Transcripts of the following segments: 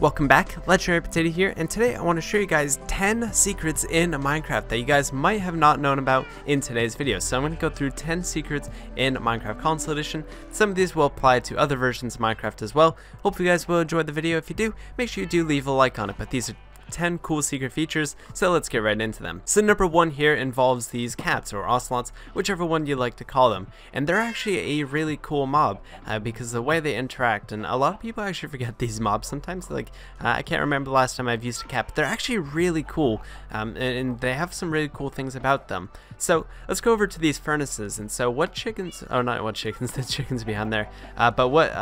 Welcome back, Legendary Potato here, and today I want to show you guys 10 secrets in Minecraft that you guys might have not known about in today's video. So I'm going to go through 10 secrets in Minecraft Console Edition. Some of these will apply to other versions of Minecraft as well. Hopefully you guys will enjoy the video. If you do, make sure you do leave a like on it, but these are 10 cool secret features, so let's get right into them. So number one here involves these cats or ocelots, whichever one you like to call them, and they're actually a really cool mob because the way they interact, and a lot of people actually forget these mobs sometimes. Like I can't remember the last time I've used a cat, but they're actually really cool, and they have some really cool things about them. So let's go over to these furnaces. And so what chickens, oh not what chickens, the chickens behind there, but what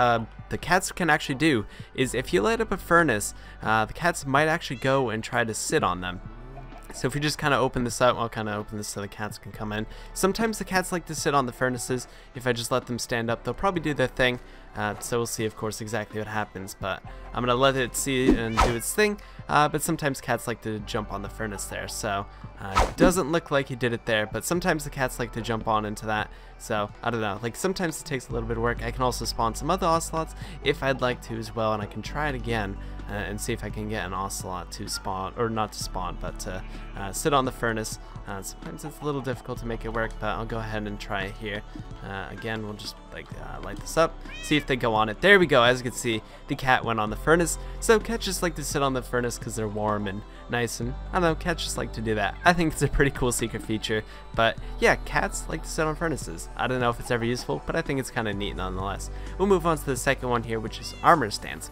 the cats can actually do is if you light up a furnace, the cats might actually go and try to sit on them. So if you just kind of open this up, I'll kind of open this so the cats can come in. Sometimes the cats like to sit on the furnaces. If I just let them stand up, they'll probably do their thing. So we'll see, of course, exactly what happens. But I'm going to let it see and do its thing. But sometimes cats like to jump on the furnace there. So it doesn't look like he did it there. But sometimes the cats like to jump on into that. So I don't know. Like sometimes it takes a little bit of work. I can also spawn some other ocelots if I'd like to as well. And I can try it again. And see if I can get an ocelot to spawn, or not to spawn, but to sit on the furnace. Sometimes it's a little difficult to make it work, but I'll go ahead and try it here. Again, we'll just like light this up, see if they go on it. There we go. As you can see, the cat went on the furnace. So cats just like to sit on the furnace because they're warm and nice, and I don't know, cats just like to do that. I think it's a pretty cool secret feature, but yeah, cats like to sit on furnaces. I don't know if it's ever useful, but I think it's kind of neat nonetheless. We'll move on to the second one here, which is armor stands.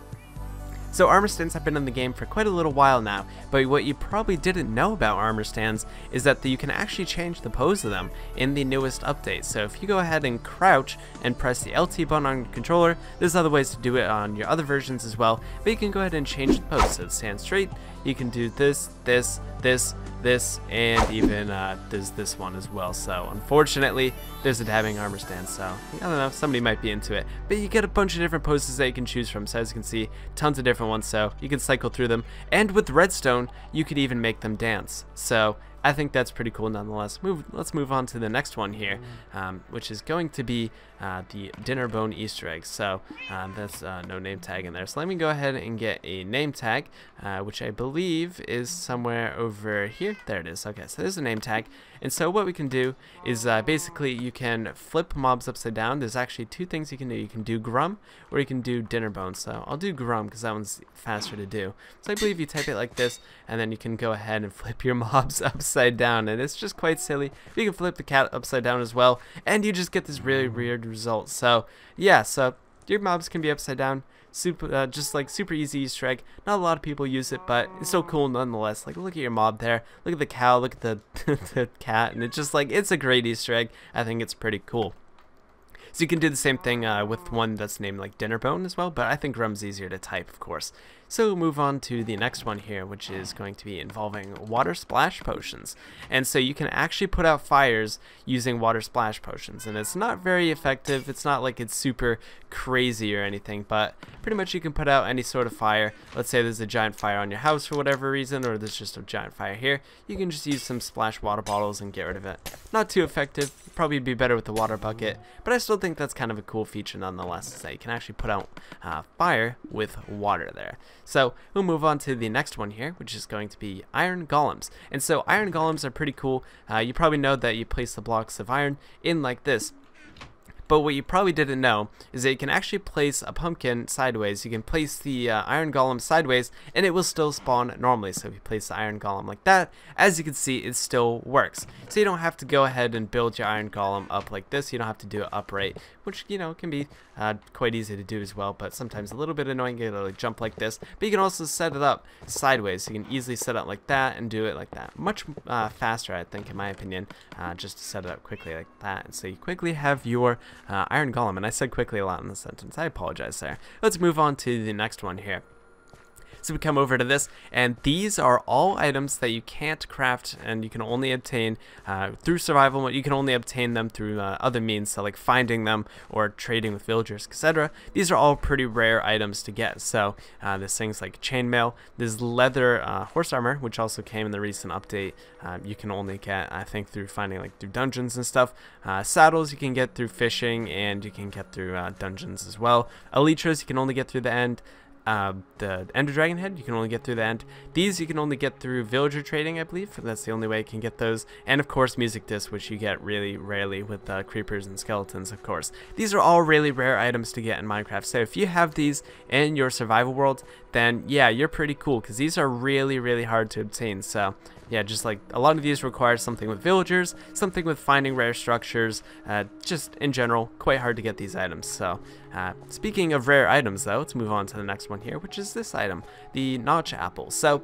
So armor stands have been in the game for quite a little while now, but what you probably didn't know about armor stands is that you can actually change the pose of them in the newest update. So if you go ahead and crouch and press the LT button on your controller, there's other ways to do it on your other versions as well, but you can go ahead and change the pose. So stand straight, you can do this, this, and even there's this one as well. So unfortunately, there's a dabbing armor stand, so I don't know, somebody might be into it. But you get a bunch of different poses that you can choose from, so as you can see, tons of different ones, so you can cycle through them. And with redstone, you could even make them dance. So I think that's pretty cool nonetheless. Let's move on to the next one here, which is going to be the dinner bone Easter egg. So that's no name tag in there. So let me go ahead and get a name tag, which I believe is somewhere over here. There it is. Okay, so there's a name tag. And so what we can do is basically you can flip mobs upside down. There's actually two things you can do. You can do Grum or you can do dinner bone. So I'll do Grum because that one's faster to do. So I believe you type it like this, and then you can go ahead and flip your mobs upside down, and it's just quite silly. You can flip the cat upside down as well, and you just get this really weird result. So yeah, so your mobs can be upside down. Super, just like super easy Easter egg. Not a lot of people use it, but it's so cool nonetheless. Like, look at your mob there. Look at the cow. Look at the the cat, and it's just like, it's a great Easter egg. I think it's pretty cool. So you can do the same thing with one that's named like dinner bone as well, but I think Grum's easier to type, of course. So we'll move on to the next one here, which is going to be involving water splash potions. And so you can actually put out fires using water splash potions, and it's not very effective. It's not like it's super crazy or anything, but pretty much you can put out any sort of fire. Let's say there's a giant fire on your house for whatever reason, or there's just a giant fire here. You can just use some splash water bottles and get rid of it. Not too effective. Probably be better with the water bucket, but I still think that's kind of a cool feature nonetheless, is that you can actually put out fire with water there. So we'll move on to the next one here, which is going to be iron golems. And so iron golems are pretty cool. You probably know that you place the blocks of iron in like this. But what you probably didn't know is that you can actually place a pumpkin sideways. You can place the iron golem sideways and it will still spawn normally. So if you place the iron golem like that, as you can see, it still works. So you don't have to go ahead and build your iron golem up like this. You don't have to do it upright, which, you know, can be quite easy to do as well, but sometimes a little bit annoying. You gotta like jump like this, but you can also set it up sideways. So you can easily set it like that and do it like that. Much faster, I think, in my opinion, just to set it up quickly like that. And so you quickly have your iron golem, and I said quickly a lot in the sentence. I apologize there. Let's move on to the next one here. So we come over to this, and these are all items that you can't craft and you can only obtain through survival mode. You can only obtain them through other means, so like finding them or trading with villagers, etc. These are all pretty rare items to get. So there's things like chainmail, there's leather horse armor, which also came in the recent update. You can only get, I think, through finding like through dungeons and stuff. Saddles you can get through fishing, and you can get through dungeons as well. Elytras you can only get through the end. the Ender Dragon Head, you can only get through the end. These you can only get through villager trading, I believe. That's the only way you can get those. And of course music disc, which you get really rarely with creepers and skeletons, of course. These are all really rare items to get in Minecraft. So if you have these in your survival world, then yeah, you're pretty cool, because these are really hard to obtain. So yeah, just like a lot of these require something with villagers, something with finding rare structures, just in general, quite hard to get these items. So speaking of rare items though, let's move on to the next one here, which is this item, the notch apples. So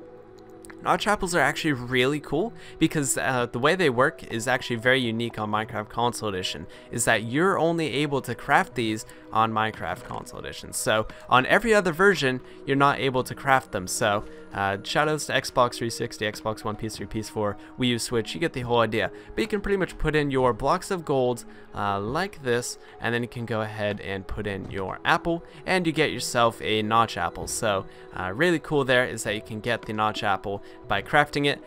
notch apples are actually really cool, because the way they work is actually very unique on Minecraft Console Edition, is that you're only able to craft these on Minecraft Console Edition. So on every other version, you're not able to craft them. So shoutouts to Xbox 360, Xbox One, PS3, PS4, Wii U, Switch, you get the whole idea. But you can pretty much put in your blocks of gold like this, and then you can go ahead and put in your apple, and you get yourself a notch apple. So really cool there is that you can get the notch apple by crafting it,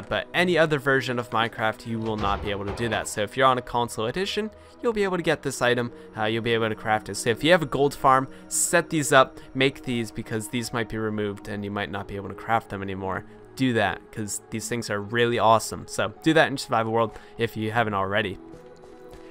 but any other version of Minecraft you will not be able to do that. So if you're on a console edition, you'll be able to get this item, you'll be able to craft it. So if you have a gold farm, set these up, make these, because these might be removed and you might not be able to craft them anymore. Do that, because these things are really awesome. So do that in survival world if you haven't already.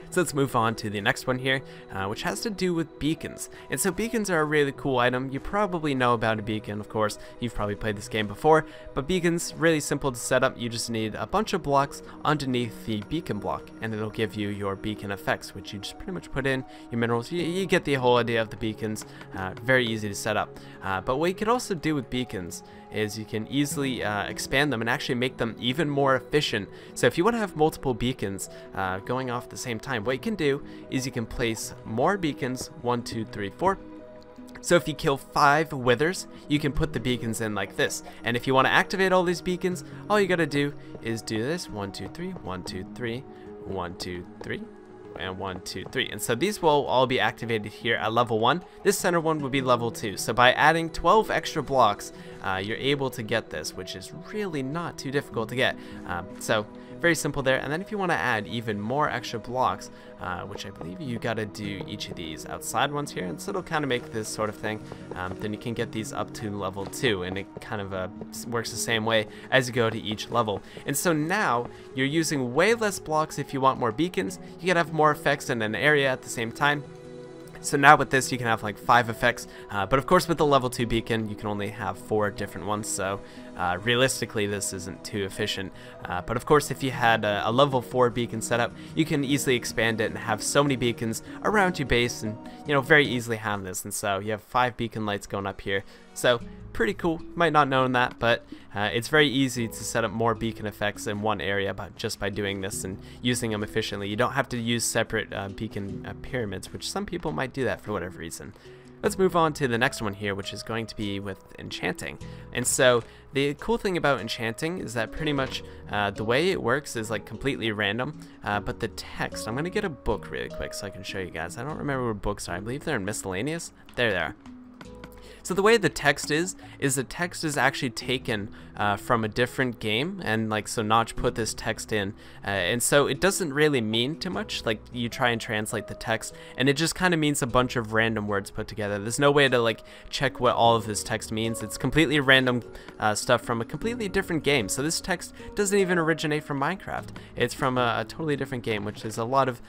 So let's move on to the next one here, which has to do with beacons. And so beacons are a really cool item. You probably know about a beacon, of course. You've probably played this game before. But beacons, really simple to set up. You just need a bunch of blocks underneath the beacon block, and it'll give you your beacon effects, which you just pretty much put in your minerals. You get the whole idea of the beacons. Very easy to set up. But what you can also do with beacons is you can easily expand them and actually make them even more efficient. So if you want to have multiple beacons going off at the same time, what you can do is you can place more beacons, 1, 2, 3, 4. So if you kill 5 withers, you can put the beacons in like this. And if you want to activate all these beacons, all you gotta do is do this, 1, 2, 3, 1, 2, 3, 1, 2, 3. And 1, 2, 3, and so these will all be activated here at level 1. This center one would be level 2. So by adding 12 extra blocks, you're able to get this, which is really not too difficult to get. So very simple there. And then if you want to add even more extra blocks, which I believe you got to do each of these outside ones here, and so it'll kind of make this sort of thing. Then you can get these up to level 2, and it kind of works the same way as you go to each level. And so now you're using way less blocks if you want more beacons. You can have more effects in an area at the same time. So now with this you can have like 5 effects, but of course with the level 2 beacon you can only have 4 different ones, so realistically this isn't too efficient. But of course if you had a level 4 beacon setup, you can easily expand it and have so many beacons around your base, and very easily have this. And so you have 5 beacon lights going up here, so pretty cool. Might not know that, but it's very easy to set up more beacon effects in one area just by doing this and using them efficiently. You don't have to use separate beacon pyramids, which some people might do that for whatever reason. Let's move on to the next one here, which is going to be with Enchanting. And so the cool thing about Enchanting is that pretty much the way it works is like completely random, but the text, I'm going to get a book really quick so I can show you guys. I don't remember where books are. I believe they're in miscellaneous. There they are. So the way the text is the text is actually taken from a different game, and so Notch put this text in, and so it doesn't really mean too much. Like you try and translate the text, and it just kind of means a bunch of random words put together. There's no way to check what all of this text means. It's completely random stuff from a completely different game. So this text doesn't even originate from Minecraft. It's from a totally different game, which is a lot of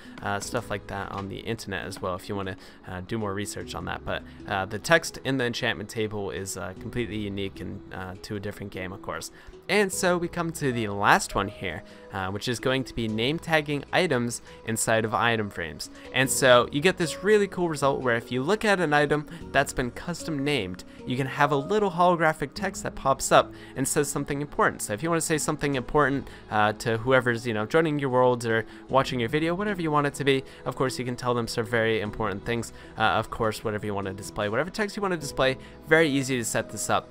stuff like that on the internet as well, if you want to do more research on that. But the text in the enchantment table is completely unique and to a different game, of course. And so we come to the last one here, which is going to be name tagging items inside of item frames. And so you get this really cool result where if you look at an item that's been custom named, you can have a little holographic text that pops up and says something important. So if you want to say something important to whoever's joining your world or watching your video, whatever you want it to be, of course you can tell them some very important things. Of course, whatever you want to display, whatever text you want to display, very easy to set this up.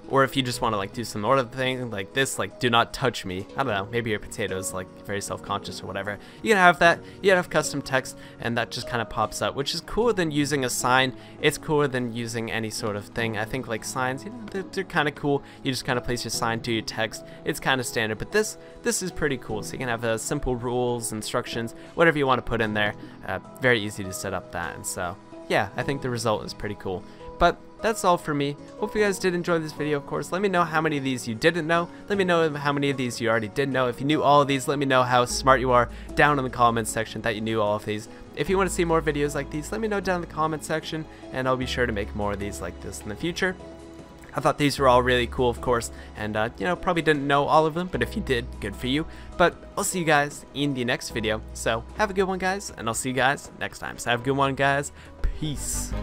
Or if you just want to do some other thing like this, do not touch me. I don't know, maybe your potato's very self-conscious or whatever. You can have that. You can have custom text, and that just kind of pops up, which is cooler than using a sign. It's cooler than using any sort of thing. I think signs, they're kind of cool. You just kind of place your sign to your text. It's kind of standard, but this is pretty cool. So you can have simple rules, instructions, whatever you want to put in there. Very easy to set up that, and so yeah, I think the result is pretty cool. But that's all for me. Hope you guys did enjoy this video, of course. Let me know how many of these you didn't know. Let me know how many of these you already did know. If you knew all of these, let me know how smart you are down in the comments section that you knew all of these. If you want to see more videos like these, let me know down in the comments section, and I'll be sure to make more of these like this in the future. I thought these were all really cool, of course, and you know, probably didn't know all of them, but if you did, good for you. But I'll see you guys in the next video. So have a good one, guys, and I'll see you guys next time. So have a good one, guys. Peace.